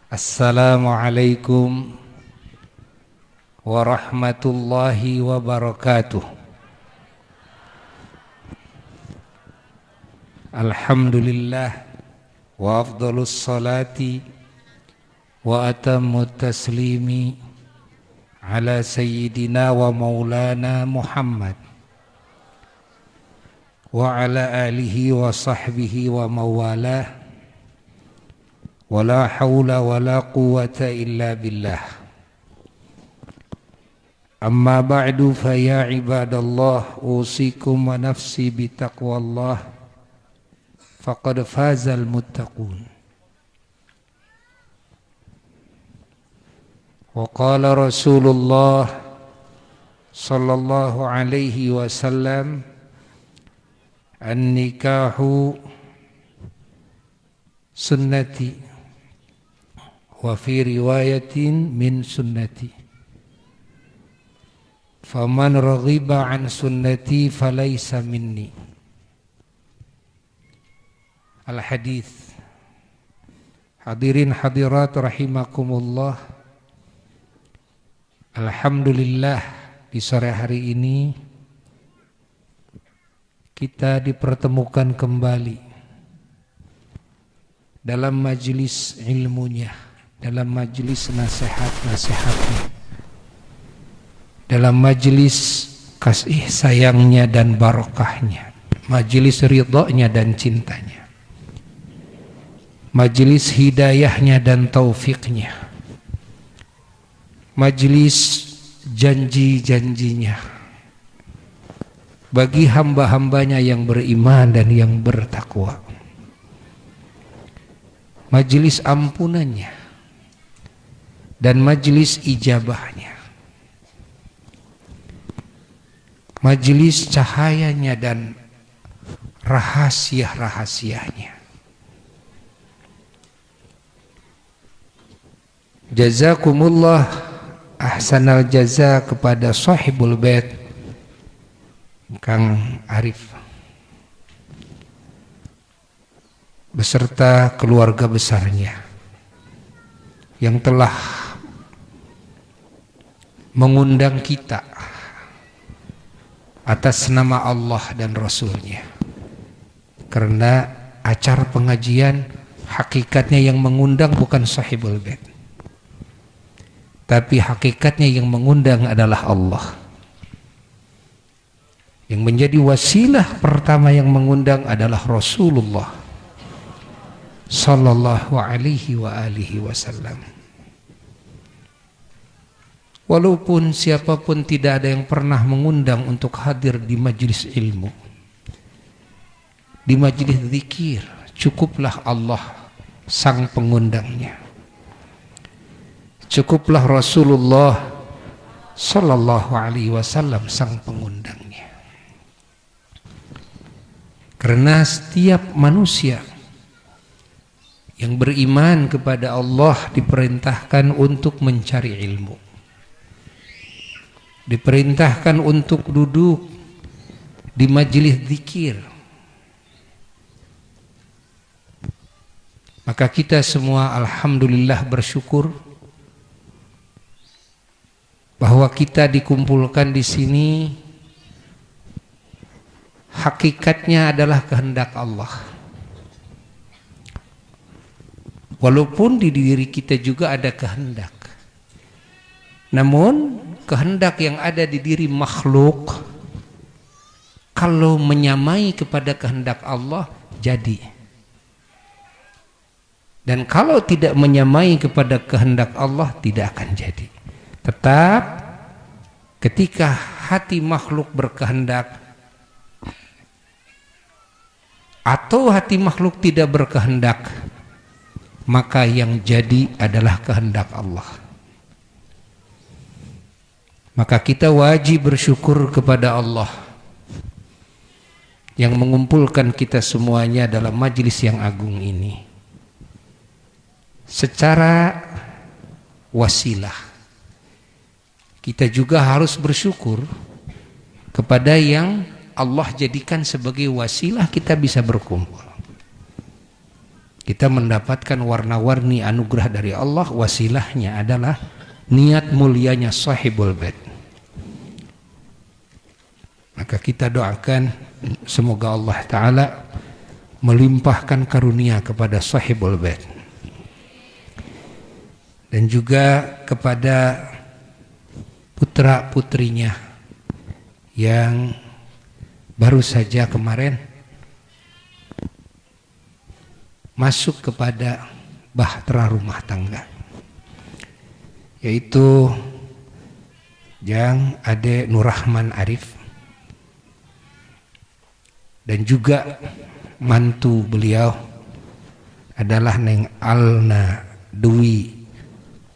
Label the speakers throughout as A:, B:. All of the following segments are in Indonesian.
A: Assalamualaikum warahmatullahi wabarakatuh. Alhamdulillah wa afdhalus salati wa atammut taslimi ala sayyidina wa maulana Muhammad wa ala alihi wa sahbihi wa mawalah. Wala hawla wala quwwata illa billah. Amma ba'du fa ya ibadallah, usikum wa nafsi bitaqwallah, faqad fazal muttaqun. Wa qala Rasulullah sallallahu alaihi wasallam, an-nikahu sunnati wa fi riwayatin min sunnati, faman raghiba an sunnati falaysa minni. Al-hadis. Hadirin hadirat rahimakumullah, alhamdulillah di sore hari ini kita dipertemukan kembali dalam majelis ilmunya, dalam majelis nasihat-nasihatnya, dalam majelis kasih sayangnya dan barokahnya, majelis ridhonya dan cintanya, majelis hidayahnya dan taufiknya, majelis janji-janjinya bagi hamba-hambanya yang beriman dan yang bertakwa, majelis ampunannya dan majelis ijabahnya, majelis cahayanya dan rahasia-rahasianya. Jazakumullah ahsanal jaza kepada sahibul bait Kang Arif beserta keluarga besarnya yang telah mengundang kita atas nama Allah dan Rasulnya. Karena acara pengajian hakikatnya yang mengundang bukan sahibul bait, tapi hakikatnya yang mengundang adalah Allah. Yang menjadi wasilah pertama yang mengundang adalah Rasulullah sallallahu alaihi wa alihi wasallam. Walaupun siapapun tidak ada yang pernah mengundang untuk hadir di majelis ilmu, di majelis zikir, cukuplah Allah sang pengundangnya. Cukuplah Rasulullah sallallahu alaihi wasallam sang pengundangnya. Karena setiap manusia yang beriman kepada Allah diperintahkan untuk mencari ilmu, diperintahkan untuk duduk di majelis zikir. Maka kita semua alhamdulillah bersyukur bahwa kita dikumpulkan di sini hakikatnya adalah kehendak Allah. Walaupun di diri kita juga ada kehendak, namun kehendak yang ada di diri makhluk kalau menyamai kepada kehendak Allah jadi, dan kalau tidak menyamai kepada kehendak Allah tidak akan jadi. Tetap ketika hati makhluk berkehendak atau hati makhluk tidak berkehendak, maka yang jadi adalah kehendak Allah. Maka kita wajib bersyukur kepada Allah yang mengumpulkan kita semuanya dalam majelis yang agung ini secara wasilah. Kita juga harus bersyukur kepada yang Allah jadikan sebagai wasilah kita bisa berkumpul. Kita mendapatkan warna-warni anugerah dari Allah, wasilahnya adalah niat mulianya sahibul bait. Maka kita doakan semoga Allah Ta'ala melimpahkan karunia kepada sahibul bait, dan juga kepada putra-putrinya yang baru saja kemarin masuk kepada bahtera rumah tangga, yaitu Jang Ade Nurrahman Arif dan juga mantu beliau adalah Neng Alna Dwi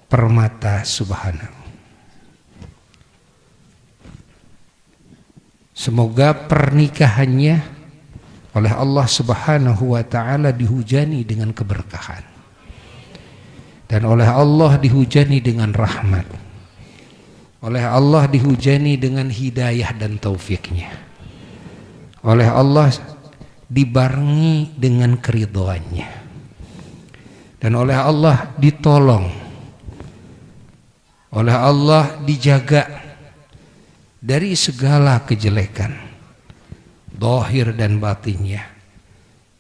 A: Permata Subhana. Semoga pernikahannya oleh Allah Subhanahu wa Ta'ala dihujani dengan keberkahan, dan oleh Allah dihujani dengan rahmat, oleh Allah dihujani dengan hidayah dan taufiknya, oleh Allah dibarengi dengan keridhoannya, dan oleh Allah ditolong, oleh Allah dijaga dari segala kejelekan zahir dan batinnya,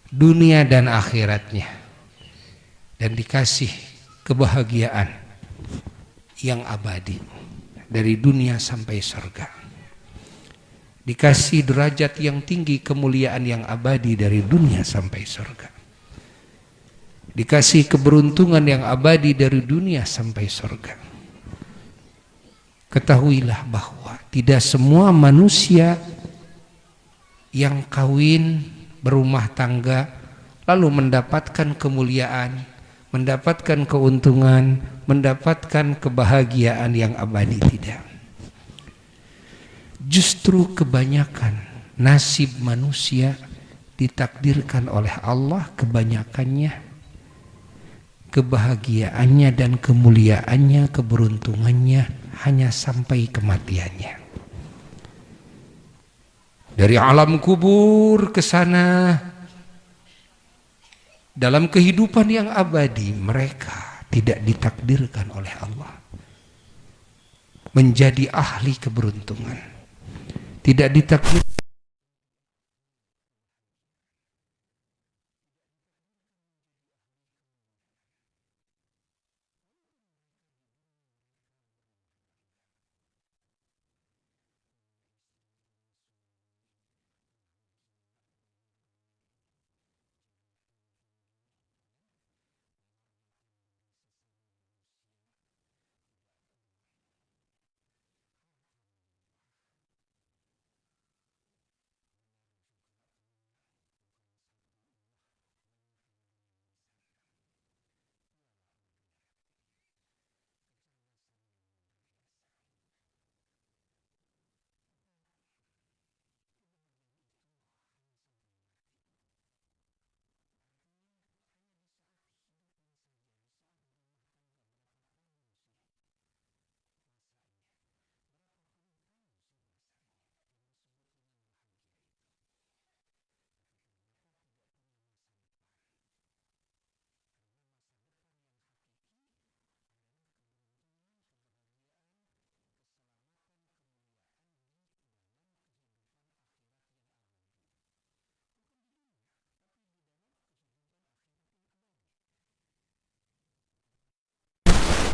A: dunia dan akhiratnya, dan dikasih kebahagiaan yang abadi dari dunia sampai surga, dikasih derajat yang tinggi, kemuliaan yang abadi dari dunia sampai surga, dikasih keberuntungan yang abadi dari dunia sampai surga. Ketahuilah bahwa tidak semua manusia yang kawin berumah tangga lalu mendapatkan kemuliaan, mendapatkan keuntungan, mendapatkan kebahagiaan yang abadi. Tidak. Justru kebanyakan nasib manusia ditakdirkan oleh Allah, kebanyakannya kebahagiaannya dan kemuliaannya, keberuntungannya hanya sampai kematiannya. Dari alam kubur ke sana, dalam kehidupan yang abadi, mereka tidak ditakdirkan oleh Allah menjadi ahli keberuntungan, tidak ditakdirkan.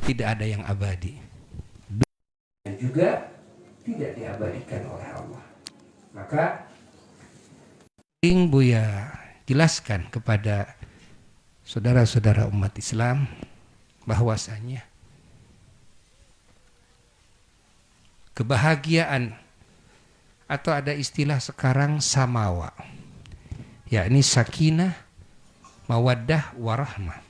A: Tidak ada yang abadi, dan juga tidak diabadikan oleh Allah. Maka ingin Buya jelaskan kepada saudara-saudara umat Islam bahwasanya kebahagiaan, atau ada istilah sekarang samawa, yakni sakinah, mawaddah, warahmah.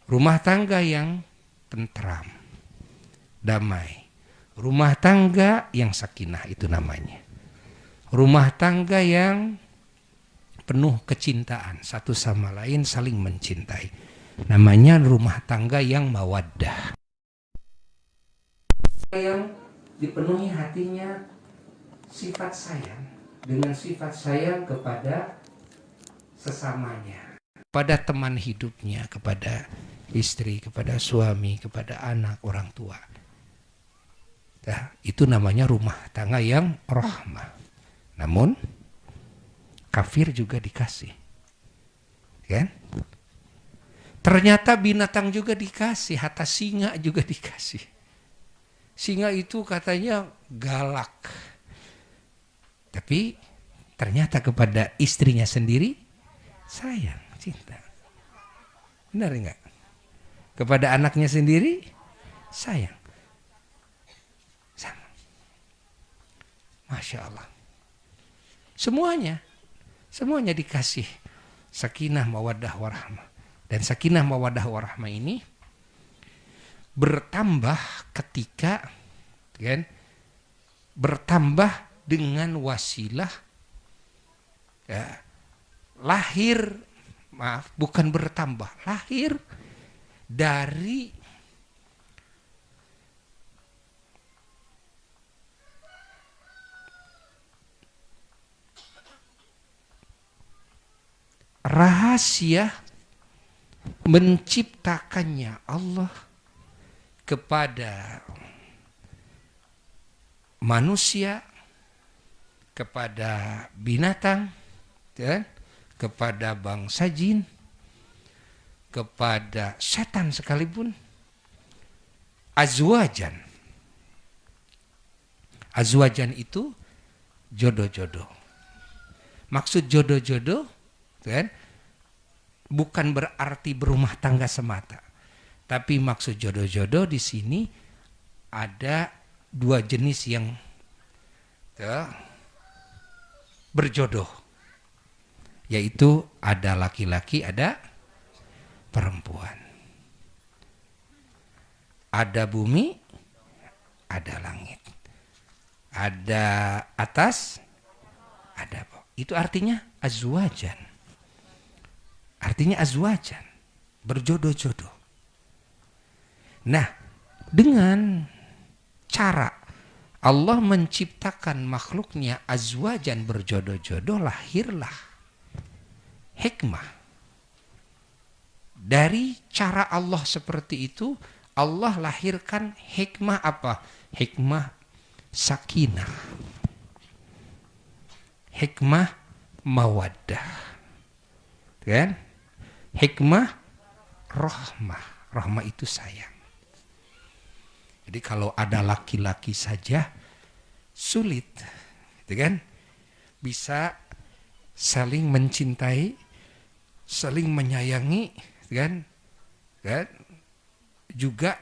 A: Rumah tangga yang tentram, damai. Rumah tangga yang sakinah itu namanya. Rumah tangga yang penuh kecintaan, satu sama lain saling mencintai. Namanya rumah tangga yang mawaddah. Yang dipenuhi hatinya sifat sayang, dengan sifat sayang kepada sesamanya. pada teman hidupnya, kepada istri, kepada suami, kepada anak, orang tua. Nah, itu namanya rumah tangga yang rahmah. Namun kafir juga dikasih, kan? Ternyata binatang juga dikasih, hatta singa juga dikasih. Singa itu katanya galak, tapi ternyata kepada istrinya sendiri sayang, cinta. Benar enggak? Kepada anaknya sendiri sayang. Sama. Masya Allah. Semuanya dikasih sakinah mawaddah warahmah. Dan sakinah mawaddah warahmah ini bertambah ketika, kan, bertambah dengan wasilah ya, bukan bertambah, lahir dari rahasia menciptakannya Allah kepada manusia, kepada binatang, dan kepada bangsa jin, kepada setan sekalipun, azwajan. Azwajan itu jodoh-jodoh. Maksud jodoh-jodoh, kan, bukan berarti berumah tangga semata. Tapi maksud jodoh-jodoh di sini ada dua jenis yang berjodoh. Yaitu ada laki-laki, ada perempuan. Ada bumi, ada langit. Ada atas, ada bawah. Itu artinya azwajan. Artinya azwajan, berjodoh-jodoh. Nah, dengan cara Allah menciptakan makhluknya azwajan berjodoh-jodoh, lahirlah hikmah. Dari cara Allah seperti itu, Allah lahirkan hikmah apa? Hikmah sakinah. Hikmah mawaddah. Kan? Hikmah rahmah. Rahmah itu sayang. Jadi kalau ada laki-laki saja sulit, gitu kan? Bisa saling mencintai, saling menyayangi, kan? Kan? Juga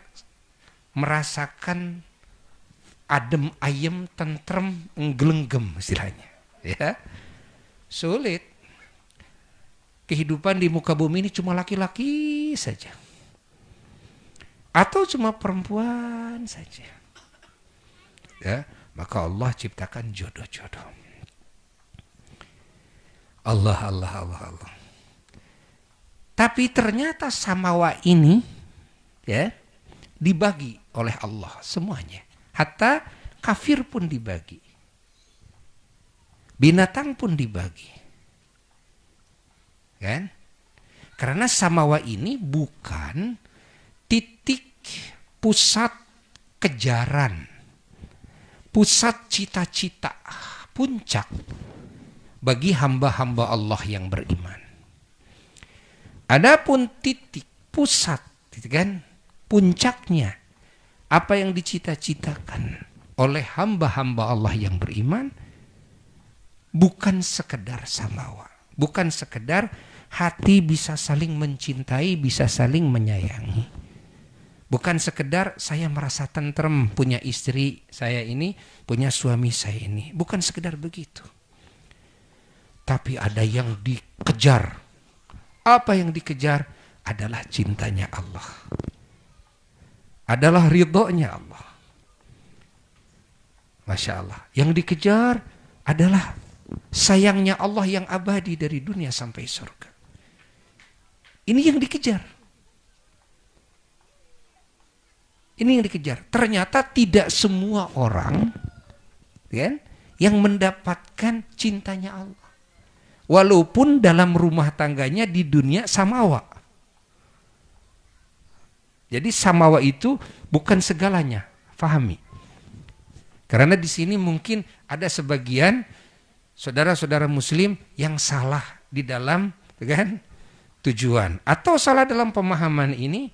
A: merasakan adem ayem, tentrem, nggelenggem istilahnya, ya. Sulit. Kehidupan di muka bumi ini cuma laki-laki saja. Atau cuma perempuan saja. Ya, maka Allah ciptakan jodoh-jodoh. Allah. Tapi ternyata samawa ini ya dibagi oleh Allah semuanya. Hatta kafir pun dibagi. Binatang pun dibagi. Kan? Karena samawa ini bukan titik pusat kejaran, pusat cita-cita, puncak bagi hamba-hamba Allah yang beriman. Adapun titik pusat, kan, puncaknya apa yang dicita-citakan oleh hamba-hamba Allah yang beriman bukan sekedar samawa, bukan sekedar hati bisa saling mencintai, bisa saling menyayangi. Bukan sekedar saya merasa tentrem punya istri saya ini, punya suami saya ini. Bukan sekedar begitu. Tapi ada yang dikejar. Apa yang dikejar adalah cintanya Allah. Adalah ridhonya Allah. Masya Allah. Yang dikejar adalah sayangnya Allah yang abadi dari dunia sampai surga. Ini yang dikejar. Ini yang dikejar. Ternyata tidak semua orang kan, yang mendapatkan cintanya Allah. Walaupun dalam rumah tangganya di dunia samawa. Jadi samawa itu bukan segalanya, fahami. Karena di sini mungkin ada sebagian saudara-saudara muslim yang salah di dalam kan tujuan atau salah dalam pemahaman ini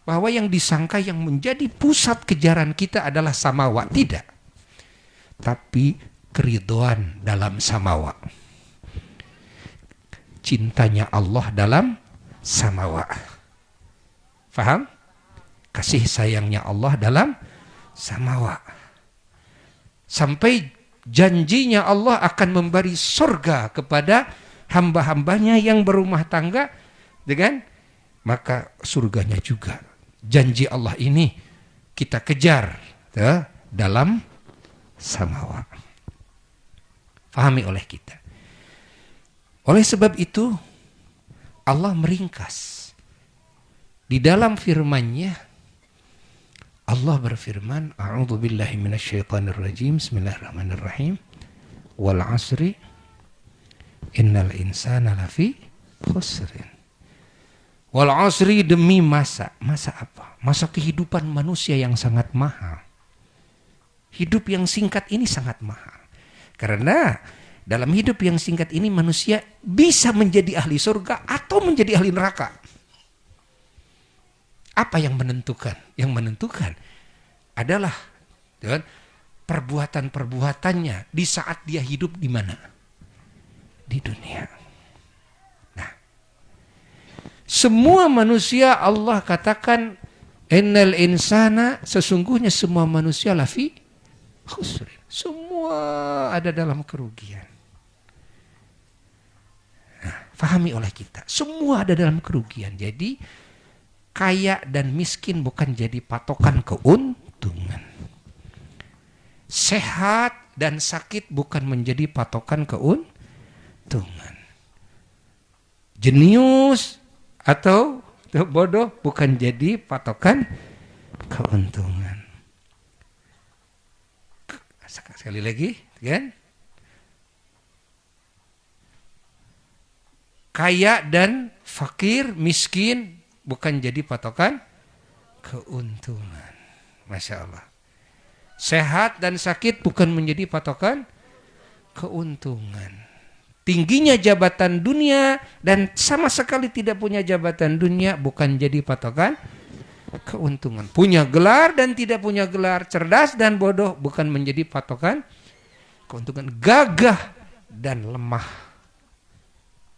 A: bahwa yang disangka yang menjadi pusat kejaran kita adalah samawa. Tidak. Tapi keridhaan dalam samawa. Cintanya Allah dalam samawa. Faham? Kasih sayangnya Allah dalam samawa. Sampai janjinya Allah akan memberi surga kepada hamba-hambanya yang berumah tangga dengan maka surganya juga. Janji Allah ini kita kejar dalam samawa. Fahami oleh kita. Oleh sebab itu Allah meringkas di dalam firman-Nya. Allah berfirman, A'udzu billahi minasyaitonir rajim. Bismillahirrahmanirrahim. Wal 'asri innal insana lafi khusrin. Wal 'asri, demi masa. Masa apa? Masa kehidupan manusia yang sangat mahal. Hidup yang singkat ini sangat mahal. Karena dalam hidup yang singkat ini manusia bisa menjadi ahli surga atau menjadi ahli neraka. Apa yang menentukan? Yang menentukan adalah perbuatan-perbuatannya di saat dia hidup di mana? Di dunia. Nah, semua manusia Allah katakan innal insana, sesungguhnya semua manusia lafi khusrin. Semua ada dalam kerugian. Fahami oleh kita, semua ada dalam kerugian. Jadi kaya dan miskin bukan jadi patokan keuntungan. Sehat dan sakit bukan menjadi patokan keuntungan. Jenius atau bodoh bukan jadi patokan keuntungan. Sekali lagi, kan? Kaya dan fakir, miskin bukan jadi patokan keuntungan. Masya Allah. Sehat dan sakit bukan menjadi patokan keuntungan. Tingginya jabatan dunia dan sama sekali tidak punya jabatan dunia bukan jadi patokan keuntungan. Punya gelar dan tidak punya gelar, cerdas dan bodoh bukan menjadi patokan keuntungan. Gagah dan lemah,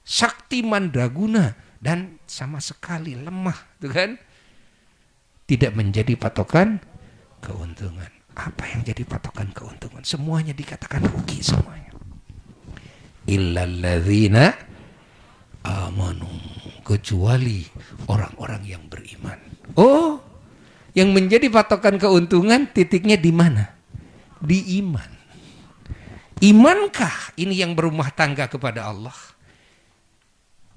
A: sakti mandraguna dan sama sekali lemah, itu kan tidak menjadi patokan keuntungan. Apa yang jadi patokan keuntungan? Semuanya dikatakan rugi semuanya. Illalladzina amanu, kecuali orang-orang yang beriman. Oh, yang menjadi patokan keuntungan titiknya di mana? Di iman. Imankah ini yang berumah tangga kepada Allah?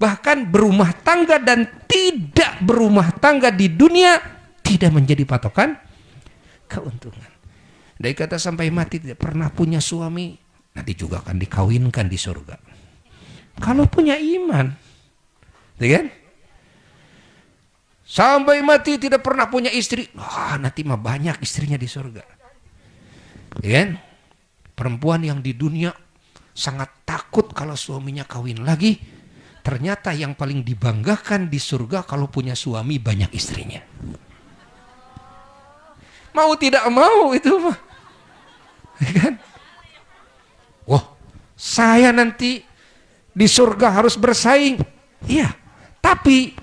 A: Bahkan berumah tangga dan tidak berumah tangga di dunia tidak menjadi patokan keuntungan. Dari kata sampai mati tidak pernah punya suami, nanti juga akan dikawinkan di surga. Kalau punya iman, kan? Sampai mati tidak pernah punya istri, nanti mah banyak istrinya di surga. Kan? Perempuan yang di dunia sangat takut kalau suaminya kawin lagi, ternyata yang paling dibanggakan di surga kalau punya suami banyak istrinya. Mau tidak mau itu mah. Kan? Wah, saya nanti di surga harus bersaing. Iya, tapi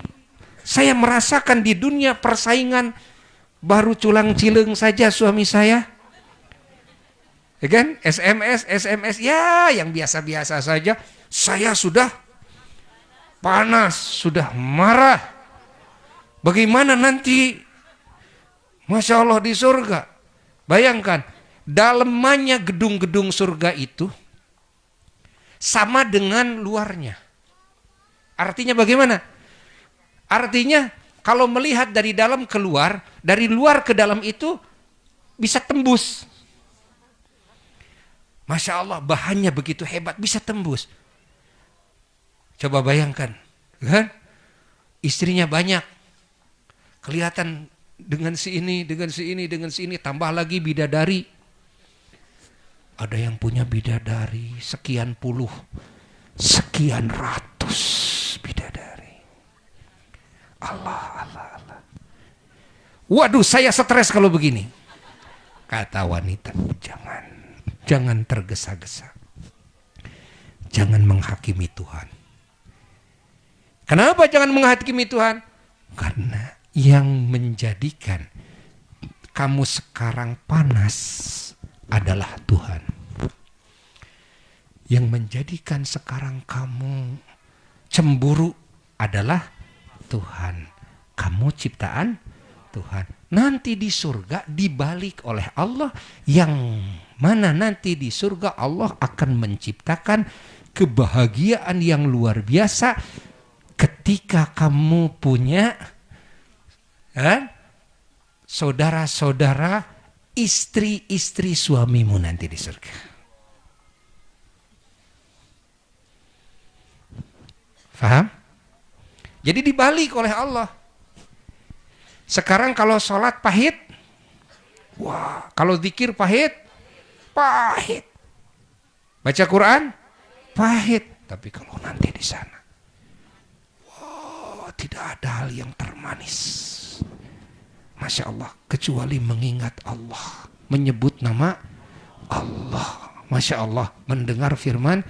A: saya merasakan di dunia persaingan baru culang-cileng saja suami saya. Ya kan? SMS ya yang biasa-biasa saja. Saya sudah panas, sudah marah. Bagaimana nanti? Masya Allah di surga. Bayangkan, dalamannya gedung-gedung surga itu sama dengan luarnya. Artinya bagaimana? Artinya kalau melihat dari dalam keluar, dari luar ke dalam itu bisa tembus. Masya Allah, bahannya begitu hebat, bisa tembus. Coba bayangkan, kan? Istrinya banyak, kelihatan dengan si ini, dengan si ini, dengan si ini, tambah lagi bidadari. Ada yang punya bidadari sekian puluh, sekian ratus bidadari. Allah, Allah, Allah. Waduh, saya stres kalau begini. Kata wanita, jangan tergesa-gesa. Jangan menghakimi Tuhan. Kenapa jangan menghakimi Tuhan? Karena yang menjadikan kamu sekarang panas adalah Tuhan. Yang menjadikan sekarang kamu cemburu adalah Tuhan. Kamu ciptaan Tuhan. Nanti di surga dibalik oleh Allah, yang mana nanti di surga Allah akan menciptakan kebahagiaan yang luar biasa ketika kamu punya saudara-saudara, istri-istri suamimu nanti di surga. Faham? Jadi dibalik oleh Allah. Sekarang kalau sholat pahit, wah, kalau zikir pahit, pahit. Baca Quran, pahit. Tapi kalau nanti di sana, wah, tidak ada hal yang termanis. Masya Allah, kecuali mengingat Allah, menyebut nama Allah. Masya Allah, mendengar firman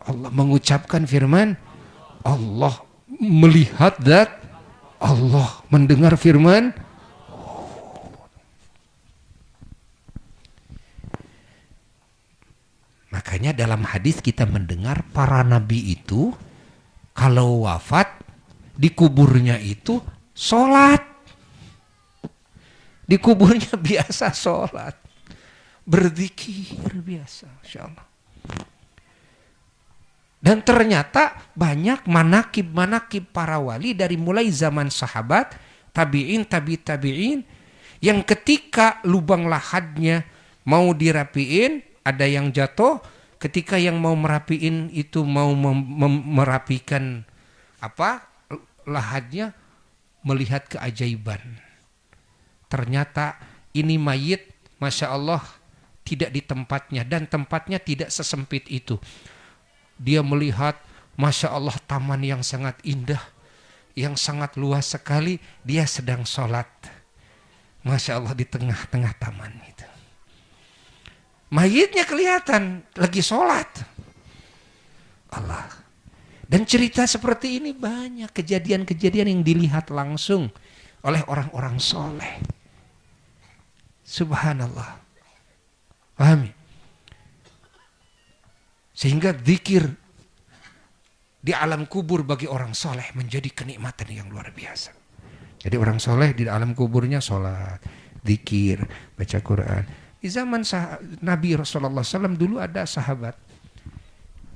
A: Allah, mengucapkan firman Allah, melihat zat Allah, mendengar firman. Makanya dalam hadis kita mendengar para nabi itu kalau wafat di kuburnya itu sholat. Di kuburnya biasa sholat, berzikir biasa, Insya Allah. Dan ternyata banyak manakib-manakib para wali dari mulai zaman sahabat, tabi'in, tabi'in, yang ketika lubang lahatnya mau dirapiin, ada yang jatuh, ketika yang mau merapiin itu mau merapikan lahatnya, melihat keajaiban. Ternyata ini mayit, Masya Allah, tidak di tempatnya, dan tempatnya tidak sesempit itu. Dia melihat, Masya Allah, taman yang sangat indah, yang sangat luas sekali. Dia sedang sholat, Masya Allah, di tengah-tengah taman itu. Mayitnya kelihatan lagi sholat. Allah. Dan cerita seperti ini banyak, kejadian-kejadian yang dilihat langsung oleh orang-orang soleh. Subhanallah. Pahami? Sehingga zikir di alam kubur bagi orang soleh menjadi kenikmatan yang luar biasa. Jadi orang soleh di alam kuburnya sholat, zikir, baca Quran. Di zaman Nabi Rasulullah SAW dulu ada sahabat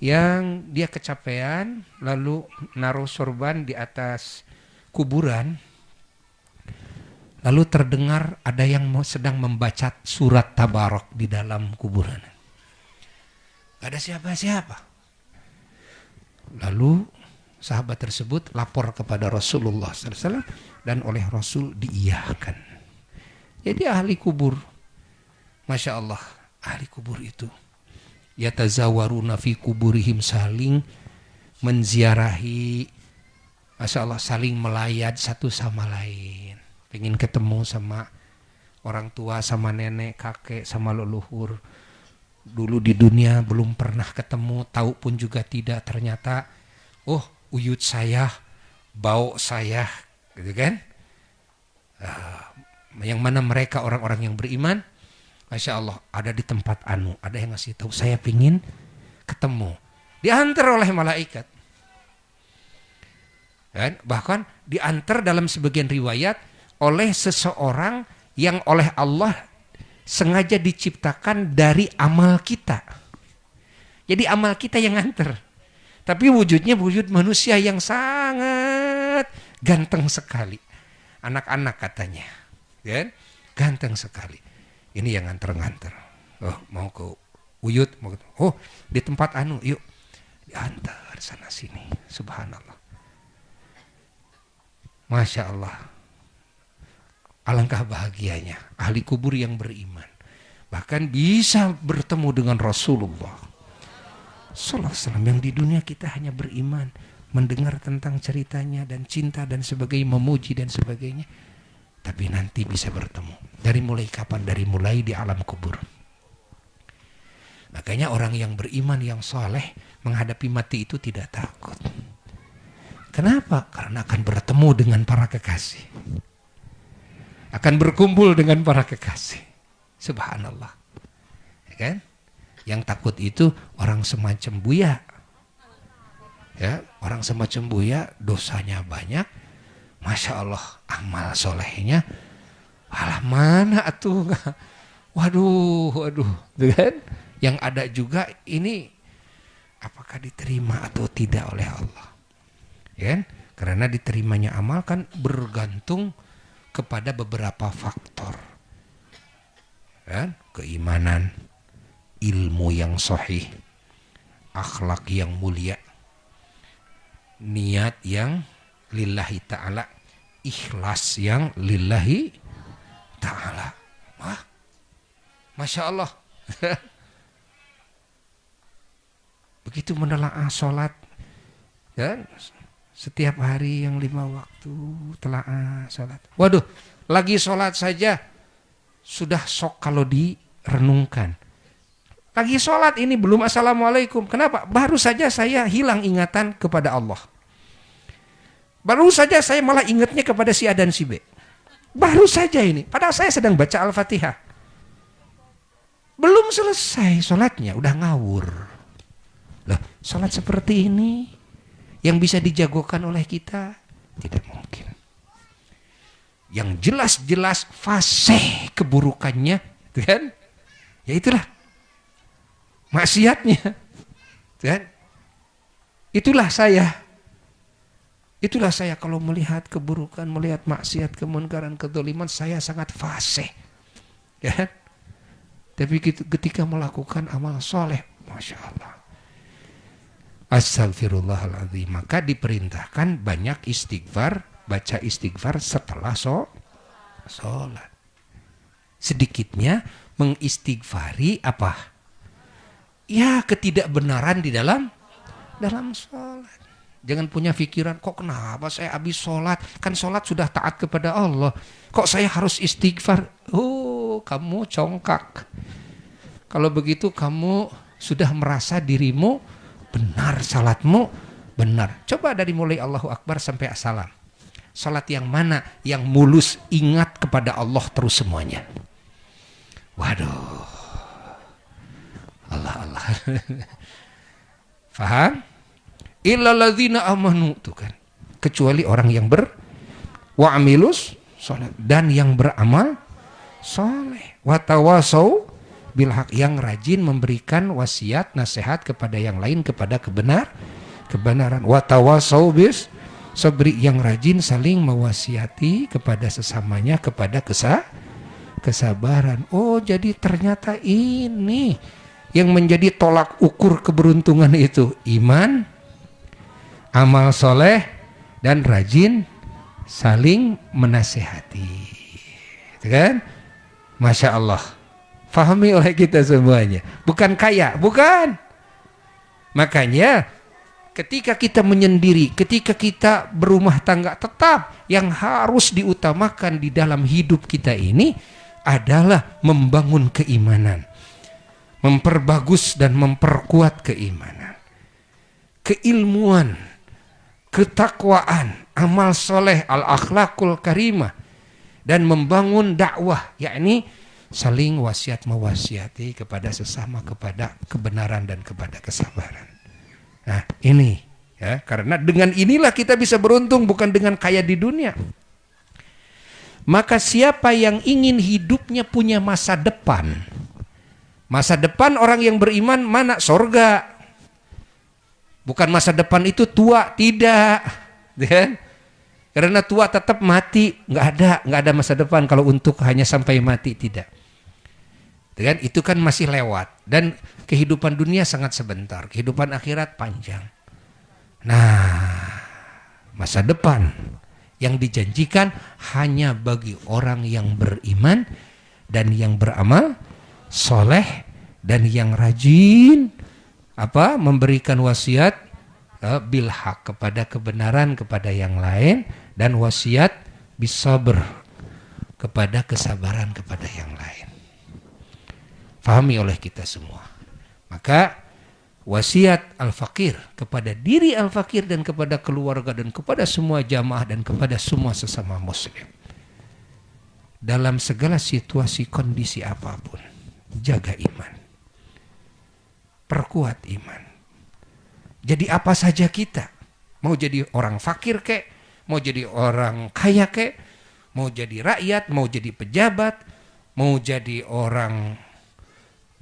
A: yang dia kecapean lalu naruh sorban di atas kuburan. Lalu terdengar ada yang sedang membaca surat Tabarok di dalam kuburan. Gak ada siapa-siapa. Lalu sahabat tersebut lapor kepada Rasulullah SAW dan oleh Rasul diiyahkan. Jadi ahli kubur, Masya Allah, ahli kubur itu yatazawaruna fi kuburihim, saling menziarahi, Masya Allah, saling melayat satu sama lain. Pengen ketemu sama orang tua, sama nenek, kakek, sama leluhur. Dulu di dunia belum pernah ketemu, tahu pun juga tidak. Ternyata, oh, uyut saya, bau saya, gitu kan? Yang mana mereka orang-orang yang beriman, Masya Allah, ada di tempat anu, ada yang ngasih tahu, saya pingin ketemu. Diantar oleh malaikat. Dan bahkan diantar dalam sebagian riwayat oleh seseorang yang oleh Allah sengaja diciptakan dari amal kita. Jadi amal kita yang nganter. Tapi wujudnya wujud manusia yang sangat ganteng sekali. Anak-anak katanya. Ya? Ganteng sekali. Ini yang nganter-nganter. Oh, mau ke Uyut. Oh, di tempat anu, yuk. diantar sana sini. Subhanallah. Masya Allah. Alangkah bahagianya ahli kubur yang beriman. Bahkan bisa bertemu dengan Rasulullah sallallahu alaihi wasallam yang di dunia kita hanya beriman, mendengar tentang ceritanya dan cinta dan sebagainya, memuji dan sebagainya. Tapi nanti bisa bertemu. Dari mulai kapan? Dari mulai di alam kubur. Makanya orang yang beriman, yang soleh, menghadapi mati itu tidak takut. Kenapa? Karena akan bertemu dengan para kekasih. Akan berkumpul dengan para kekasih. Subhanallah. Ya kan? Yang takut itu orang semacam Buya. Ya, orang semacam Buya dosanya banyak. Masya Allah, amal solehnya alah mana atuh. Waduh, tuh kan? Yang ada juga ini apakah diterima atau tidak oleh Allah. Ya kan? Karena diterimanya amal kan bergantung kepada beberapa faktor. Ya, keimanan, ilmu yang sahih, akhlak yang mulia, niat yang lillahi ta'ala, ikhlas yang lillahi ta'ala. Wah, Masya Allah. Begitu menelaah sholat, kan? Setiap hari yang 5 waktu telaah sholat. Waduh, lagi sholat saja sudah sok kalau direnungkan. Lagi sholat ini belum assalamualaikum. Kenapa? Baru saja saya hilang ingatan kepada Allah. Baru saja saya malah ingatnya kepada si A dan si B. Baru saja ini. Padahal saya sedang baca Al-Fatihah. Belum selesai sholatnya, udah ngawur. Loh, sholat seperti ini yang bisa dijagokan oleh kita? Tidak mungkin. Yang jelas-jelas fasih keburukannya, kan? Ya itulah maksiatnya, kan? Itulah saya kalau melihat keburukan, melihat maksiat, kemunkaran, kedzaliman, saya sangat fasih, ya. Tapi ketika melakukan amal soleh, Masya Allah, astagfirullahaladzim, maka diperintahkan banyak istighfar, baca istighfar setelah sholat. Sedikitnya mengistighfari apa? Ya, ketidakbenaran di dalam sholat. Jangan punya pikiran, kok kenapa saya habis sholat? Kan sholat sudah taat kepada Allah. Kok saya harus istighfar? Oh, kamu congkak. Kalau begitu kamu sudah merasa dirimu benar, salatmu benar. Coba dari mulai Allahu Akbar sampai assalam. Salat yang mana yang mulus, ingat kepada Allah terus semuanya. Waduh. Allah. Faham? Illalladzina amanu, tuh kan. Kecuali orang yang wa amilus sholat, dan yang beramal soleh. Wa tawasau bil haq, yang rajin memberikan wasiat, nasihat kepada yang lain kepada kebenaran. Wa tawasau bis sabri, yang rajin saling mewasiati kepada sesamanya kepada kesabaran. Oh, jadi ternyata ini yang menjadi tolak ukur keberuntungan itu iman, amal soleh, dan rajin saling menasehati. Itu kan? Masya Allah. Fahami oleh kita semuanya. Bukan kaya, bukan. Makanya ketika kita menyendiri, ketika kita berumah tangga, tetap yang harus diutamakan di dalam hidup kita ini adalah membangun keimanan, memperbagus dan memperkuat keimanan, keilmuan, ketakwaan, amal soleh, al-akhlakul karimah, dan membangun dakwah, yakni saling wasiat mewasiati kepada sesama, kepada kebenaran dan kepada kesabaran. Nah ini ya, karena dengan inilah kita bisa beruntung, bukan dengan kaya di dunia. Maka siapa yang ingin hidupnya punya masa depan, masa depan orang yang beriman mana? Sorga. Bukan masa depan itu tua, tidak, kan? Karena tua tetap mati, nggak ada masa depan kalau untuk hanya sampai mati, tidak. Kan itu kan masih lewat, dan kehidupan dunia sangat sebentar, kehidupan akhirat panjang. Nah, masa depan yang dijanjikan hanya bagi orang yang beriman dan yang beramal soleh dan yang rajin memberikan wasiat bil haq, kepada kebenaran kepada yang lain, dan wasiat bisabr, kepada kesabaran kepada yang lain. Fahami oleh kita semua. Maka wasiat al-fakir kepada diri al-fakir dan kepada keluarga dan kepada semua jamaah dan kepada semua sesama muslim. Dalam segala situasi kondisi apapun, jaga iman. Perkuat iman. Jadi apa saja kita, mau jadi orang fakir kek, mau jadi orang kaya kek, mau jadi rakyat, mau jadi pejabat, mau jadi orang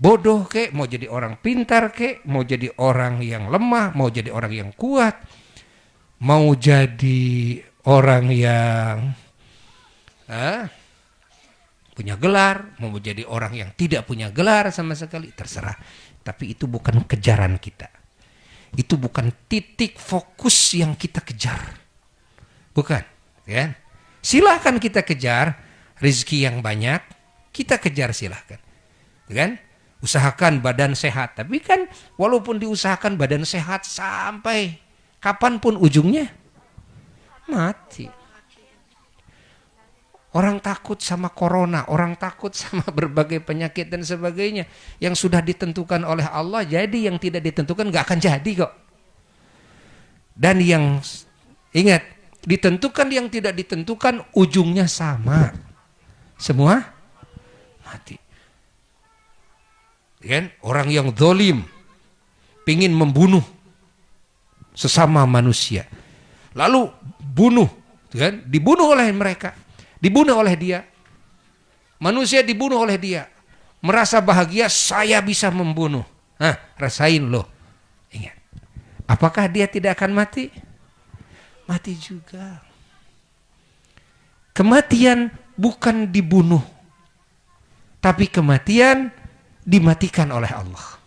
A: bodoh kek, mau jadi orang pintar kek, mau jadi orang yang lemah, mau jadi orang yang kuat, mau jadi orang yang punya gelar, mau jadi orang yang tidak punya gelar sama sekali, terserah. Tapi itu bukan kejaran kita. Itu bukan titik fokus yang kita kejar. Bukan, kan? Silahkan kita kejar rezeki yang banyak, kita kejar silahkan. Kan? Usahakan badan sehat, tapi kan walaupun diusahakan badan sehat sampai kapanpun ujungnya mati. Orang takut sama corona, orang takut sama berbagai penyakit dan sebagainya yang sudah ditentukan oleh Allah, jadi yang tidak ditentukan gak akan jadi kok. Dan yang ingat, ditentukan yang tidak ditentukan ujungnya sama, semua mati. Kan? Orang yang zalim pingin membunuh sesama manusia, lalu bunuh, kan? Dibunuh oleh mereka, dibunuh oleh dia, manusia dibunuh oleh dia, merasa bahagia saya bisa membunuh. Rasain loh. Ingat, apakah dia tidak akan mati? Mati juga. Kematian bukan dibunuh, tapi kematian dimatikan oleh Allah.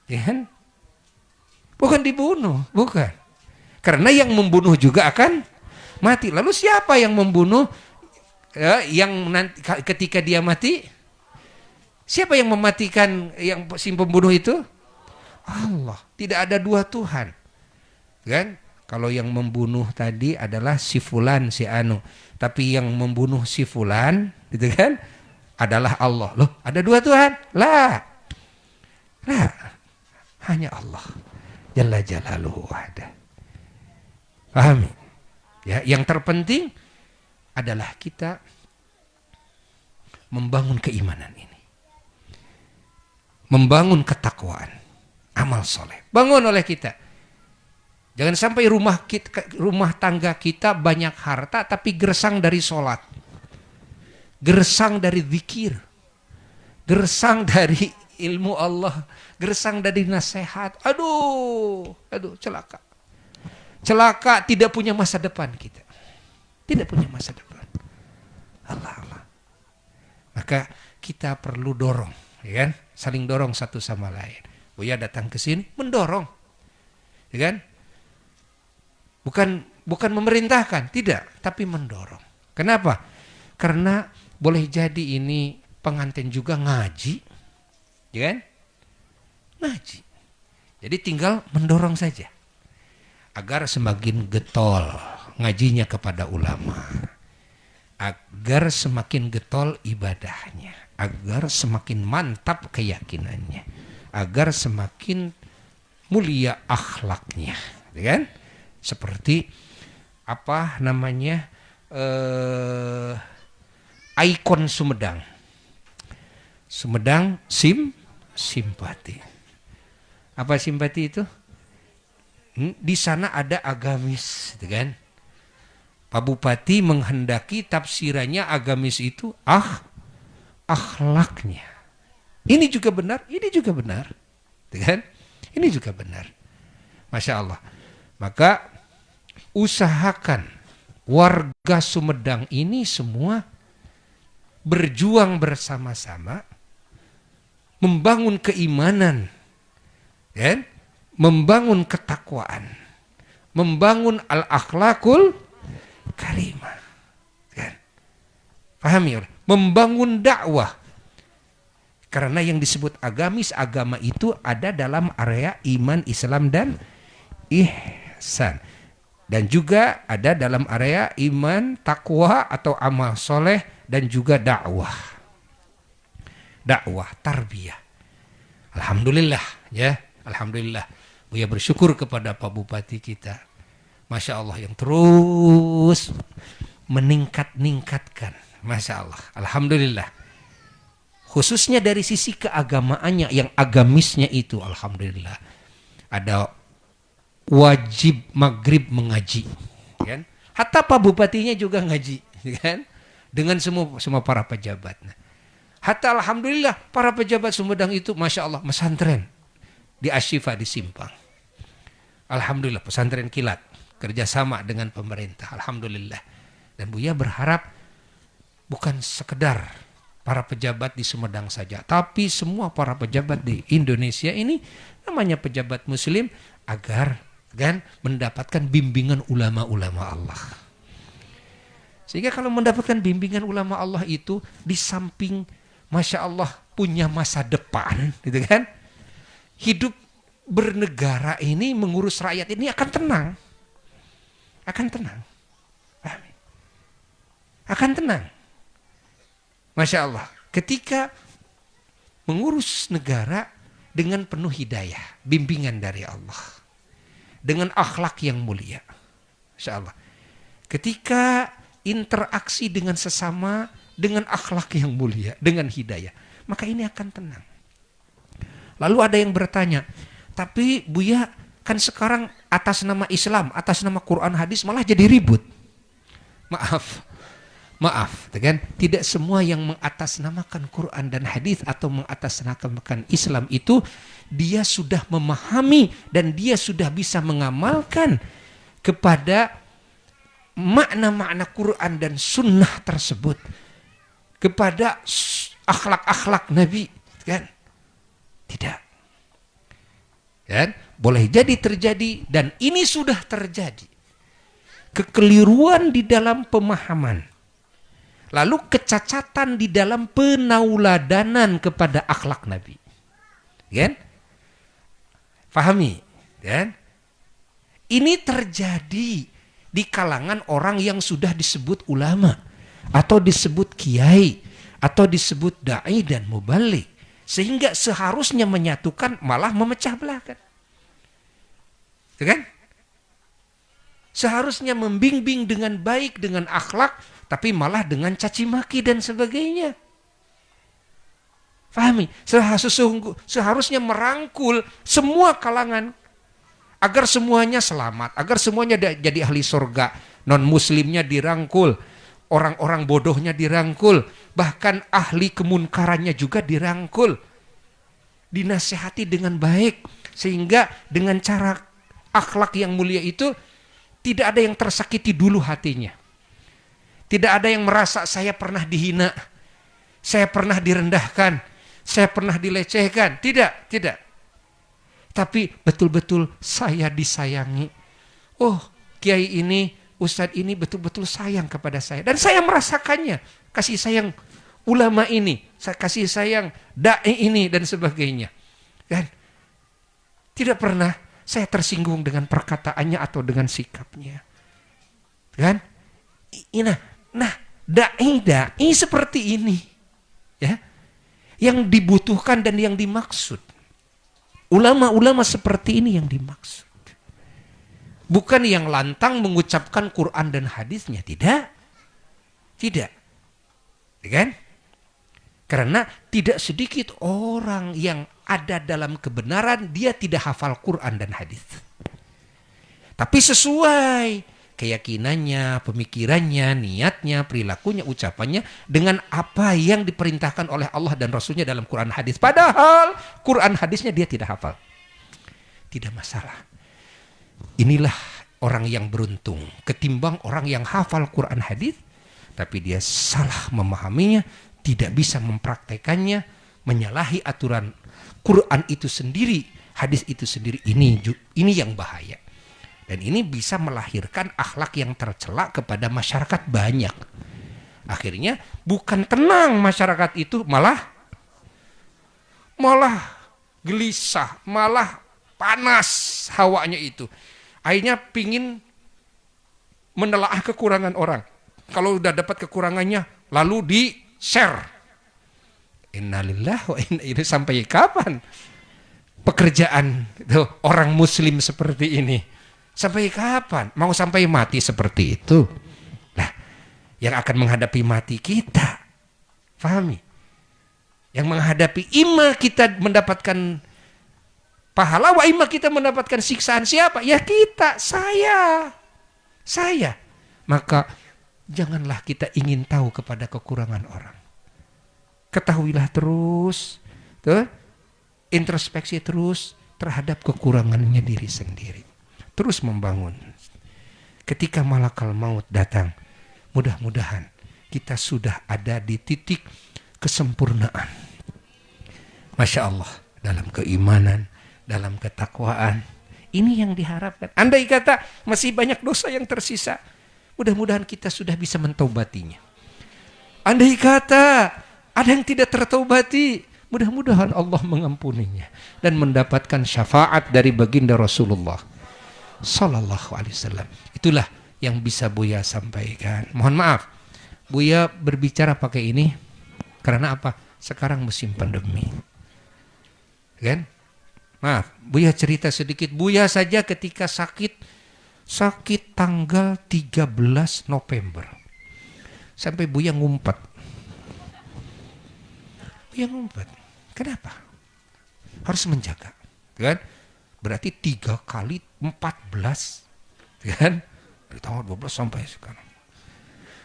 A: Ya kan? Bukan dibunuh, bukan. Karena yang membunuh juga akan mati. Lalu siapa yang membunuh yang nanti ketika dia mati? Siapa yang mematikan yang si pembunuh itu? Allah. Tidak ada dua Tuhan. Kan? Kalau yang membunuh tadi adalah si fulan, si anu. Tapi yang membunuh si fulan, gitu kan? Adalah Allah. Loh, ada dua Tuhan? Lah. Hanya Allah. Jalla jalaluhu wahdah. Pahami? Ya, yang terpenting adalah kita membangun keimanan ini. Membangun ketakwaan, amal soleh. Bangun oleh kita. Jangan sampai rumah tangga kita banyak harta tapi gersang dari sholat. Gersang dari zikir, gersang dari ilmu Allah, gersang dari nasihat. Aduh, celaka. Celaka, tidak punya masa depan kita. Tidak punya masa depan. Allah. Maka kita perlu dorong, ya kan? Saling dorong satu sama lain. Buya datang ke sini mendorong, ya kan? Bukan memerintahkan, tidak, tapi mendorong. Kenapa? Karena boleh jadi ini pengantin juga ngaji, ya kan? Ngaji. Jadi tinggal mendorong saja agar semakin getol ngajinya kepada ulama, agar semakin getol ibadahnya, agar semakin mantap keyakinannya, agar semakin mulia akhlaknya, ya kan? Seperti apa namanya? Ikon Sumedang. Sumedang simpati. Apa simpati itu? Di sana ada agamis, gitu kan? Pak Bupati menghendaki tafsirannya agamis itu akhlaknya. Ini juga benar, gitu kan? Ini juga benar. Masya Allah. Maka usahakan warga Sumedang ini semua berjuang bersama-sama, membangun keimanan, kan? Membangun ketakwaan, membangun al-akhlakul karimah, kan? Pahami? Membangun dakwah. Karena yang disebut agamis, agama itu ada dalam area iman, Islam, dan ihsan. Dan juga ada dalam area iman, takwa atau amal soleh, dan juga dakwah. Dakwah, tarbiyah. Alhamdulillah, ya. Alhamdulillah. Buya bersyukur kepada Pak Bupati kita. Masya Allah, yang terus meningkatkan. Masya Allah. Alhamdulillah. Khususnya dari sisi keagamaannya, yang agamisnya itu, alhamdulillah. Ada wajib maghrib mengaji, kan? Hatta Pak Bupatinya juga ngaji, kan? Dengan semua para pejabat. Hatta alhamdulillah para pejabat Sumedang itu, masya Allah, pesantren di Asyifa di Simpang. Alhamdulillah, pesantren kilat kerjasama dengan pemerintah. Alhamdulillah. Dan Buya berharap bukan sekedar para pejabat di Sumedang saja, tapi semua para pejabat di Indonesia ini, namanya pejabat muslim, agar kan mendapatkan bimbingan ulama-ulama Allah. Sehingga kalau mendapatkan bimbingan ulama Allah itu, di samping masya Allah punya masa depan, gitu kan, hidup bernegara ini, mengurus rakyat ini akan tenang, akan tenang. Masya Allah, ketika mengurus negara dengan penuh hidayah, bimbingan dari Allah, dengan akhlak yang mulia. Masya Allah. Ketika interaksi dengan sesama, dengan akhlak yang mulia, dengan hidayah, maka ini akan tenang. Lalu ada yang bertanya, tapi Buya, kan sekarang atas nama Islam, atas nama Quran hadis malah jadi ribut. Maaf, kan? Tidak semua yang mengatasnamakan Quran dan hadis atau mengatasnamakan Islam itu dia sudah memahami dan dia sudah bisa mengamalkan kepada makna-makna Quran dan sunnah tersebut, kepada akhlak-akhlak Nabi, kan? Tidak. Kan? Boleh jadi terjadi, dan ini sudah terjadi, kekeliruan di dalam pemahaman. Lalu kecacatan di dalam penauladanan kepada akhlak Nabi. Kan? Pahami? Kan? Ini terjadi di kalangan orang yang sudah disebut ulama, atau disebut kiai, atau disebut da'i dan mubalik. Sehingga seharusnya menyatukan malah memecah belahkan. Kan? Seharusnya membimbing dengan baik, dengan akhlak, tapi malah dengan caci maki dan sebagainya. Pahami? Seharusnya merangkul semua kalangan agar semuanya selamat, agar semuanya jadi ahli surga. Non muslimnya dirangkul, orang-orang bodohnya dirangkul, bahkan ahli kemunkarannya juga dirangkul, dinasihati dengan baik, sehingga dengan cara akhlak yang mulia itu tidak ada yang tersakiti dulu hatinya. Tidak ada yang merasa saya pernah dihina, saya pernah direndahkan, saya pernah dilecehkan. Tidak. Tapi betul-betul saya disayangi. Oh, kiai ini, ustadz ini betul-betul sayang kepada saya. Dan saya merasakannya, kasih sayang ulama ini, kasih sayang da'i ini, dan sebagainya. Dan tidak pernah saya tersinggung dengan perkataannya atau dengan sikapnya. Kan? Nah, da'i seperti ini, ya, yang dibutuhkan dan yang dimaksud. Ulama-ulama seperti ini yang dimaksud. Bukan yang lantang mengucapkan Quran dan hadisnya, tidak. Kan? Karena tidak sedikit orang yang ada dalam kebenaran, dia tidak hafal Quran dan hadis. Tapi sesuai keyakinannya, pemikirannya, niatnya, perilakunya, ucapannya dengan apa yang diperintahkan oleh Allah dan Rasulnya dalam Quran hadis. Padahal Quran hadisnya dia tidak hafal. Tidak masalah. Inilah orang yang beruntung ketimbang orang yang hafal Quran hadis tapi dia salah memahaminya, tidak bisa mempraktekannya, menyalahi aturan Quran itu sendiri, hadis itu sendiri, ini yang bahaya. Dan ini bisa melahirkan akhlak yang tercela kepada masyarakat banyak. Akhirnya bukan tenang masyarakat itu, malah gelisah, malah panas hawanya itu. Akhirnya pingin menelaah kekurangan orang. Kalau udah dapat kekurangannya, lalu di-share. Innalillahi wa inna ilaihi. Sampai kapan pekerjaan orang muslim seperti ini? Sampai kapan? Mau sampai mati seperti itu? Nah, yang akan menghadapi mati kita, pahami? Yang menghadapi imma kita mendapatkan pahala, wa imma kita mendapatkan siksaan. Siapa? Ya kita, saya. Maka janganlah kita ingin tahu kepada kekurangan orang. Ketahuilah terus, introspeksi terus terhadap kekurangannya diri sendiri. Terus membangun. Ketika malakal maut datang, mudah-mudahan kita sudah ada di titik kesempurnaan. Masya Allah, dalam keimanan, dalam ketakwaan. Ini yang diharapkan. Andai kata masih banyak dosa yang tersisa, mudah-mudahan kita sudah bisa mentaubatinya. Andai kata ada yang tidak tertaubati, mudah-mudahan Allah mengampuninya dan mendapatkan syafaat dari baginda Rasulullah Sallallahu Alaihi Wasallam. Itulah yang bisa Buya sampaikan. Mohon maaf, Buya berbicara pakai ini karena apa? Sekarang musim pandemi, kan? Maaf, Buya cerita sedikit. Buya saja ketika sakit tanggal 13 November. Sampai Buya ngumpet. Kenapa? Harus menjaga, kan? Berarti 3 kali 14, kan? Dari tahun 12 sampai sekarang,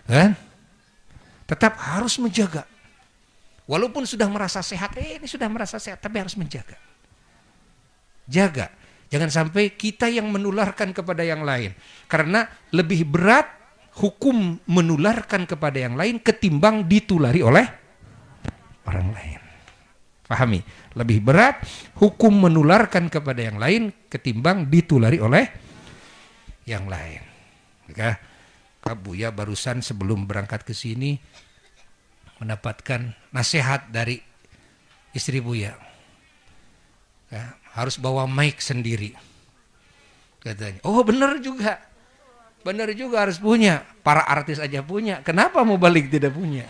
A: kan? Tetap harus menjaga. Walaupun sudah merasa sehat, ini sudah merasa sehat, tapi harus menjaga. Jaga, jangan sampai kita yang menularkan kepada yang lain. Karena lebih berat hukum menularkan kepada yang lain ketimbang ditulari oleh orang lain. Pahami? Lebih berat hukum menularkan kepada yang lain ketimbang ditulari oleh yang lain. Maka Kak Buya barusan sebelum berangkat ke sini mendapatkan nasihat dari istri Buya. Ya, harus bawa mic sendiri, katanya. Oh benar juga harus punya. Para artis aja punya, kenapa mau balik tidak punya?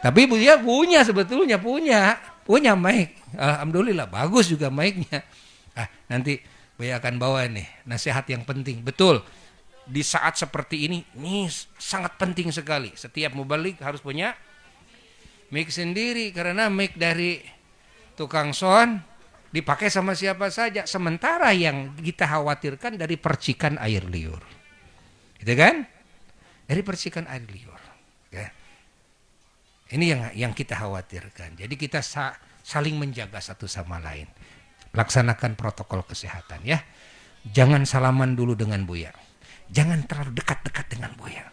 A: Tapi Buya punya, sebetulnya punya mic. Alhamdulillah bagus juga mic-nya. Nanti Buya akan bawa nih nasihat yang penting. Betul, di saat seperti ini sangat penting sekali. Setiap mau balik harus punya mic sendiri, karena mic dari tukang sound dipakai sama siapa saja. Sementara yang kita khawatirkan dari percikan air liur, gitu kan? Dari percikan air liur, ya. Ini yang kita khawatirkan. Jadi kita saling menjaga satu sama lain. Laksanakan protokol kesehatan, ya. Jangan salaman dulu dengan Buya. Jangan terlalu dekat-dekat dengan Buya.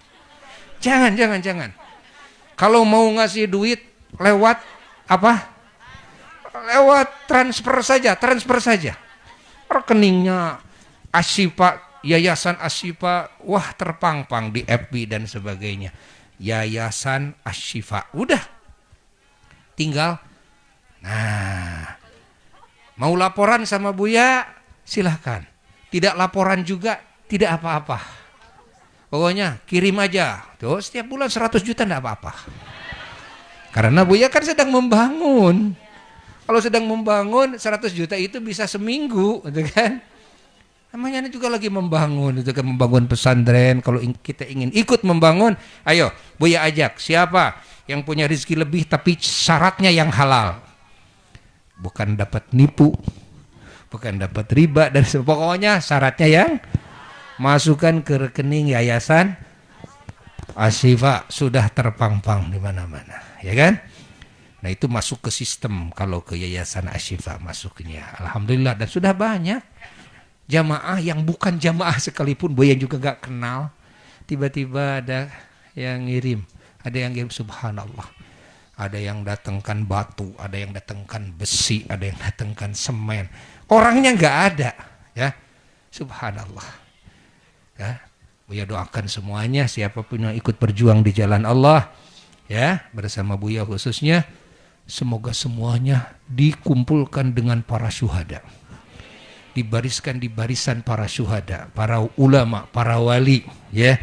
A: Jangan. Kalau mau ngasih duit lewat apa? Lewat transfer saja. Rekeningnya Asyifa, Yayasan Asyifa, wah terpang-pang di FB dan sebagainya. Yayasan Asyifa, udah. Tinggal, mau laporan sama Buya, silahkan. Tidak laporan juga, tidak apa-apa. Pokoknya kirim aja. Tuh, setiap bulan 100 juta enggak apa-apa. Karena Buya kan sedang membangun. Kalau sedang membangun 100 juta itu bisa seminggu, gitu kan? Namanya juga lagi membangun, itu kan, membangun pesantren. Kalau kita ingin ikut membangun, ayo Buya ajak. Siapa yang punya rezeki lebih tapi syaratnya yang halal, bukan dapat nipu, bukan dapat riba, dan pokoknya syaratnya yang masukkan ke rekening Yayasan Asyifa, sudah terpang-pang di mana-mana, ya kan? Nah itu masuk ke sistem. Kalau ke Yayasan Asyifa masuknya, alhamdulillah, dan sudah banyak jamaah yang bukan jamaah sekalipun Buya juga gak kenal, tiba-tiba ada yang ngirim, subhanallah, ada yang datangkan batu, ada yang datangkan besi, ada yang datangkan semen. Orangnya nggak ada, ya. Subhanallah. Ya, Buya doakan semuanya siapapun yang ikut berjuang di jalan Allah, ya, bersama Buya khususnya, semoga semuanya dikumpulkan dengan para syuhada. Dibariskan di barisan para syuhada, para ulama, para wali, ya.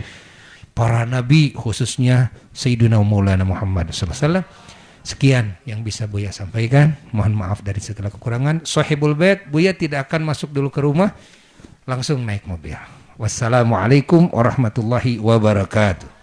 A: Para nabi, khususnya Sayyidina Maulana Muhammad SAW. Sekian yang bisa Buya sampaikan. Mohon maaf dari segala kekurangan. Sahibul Bait, Buya tidak akan masuk dulu ke rumah, langsung naik mobil. Wassalamualaikum warahmatullahi wabarakatuh.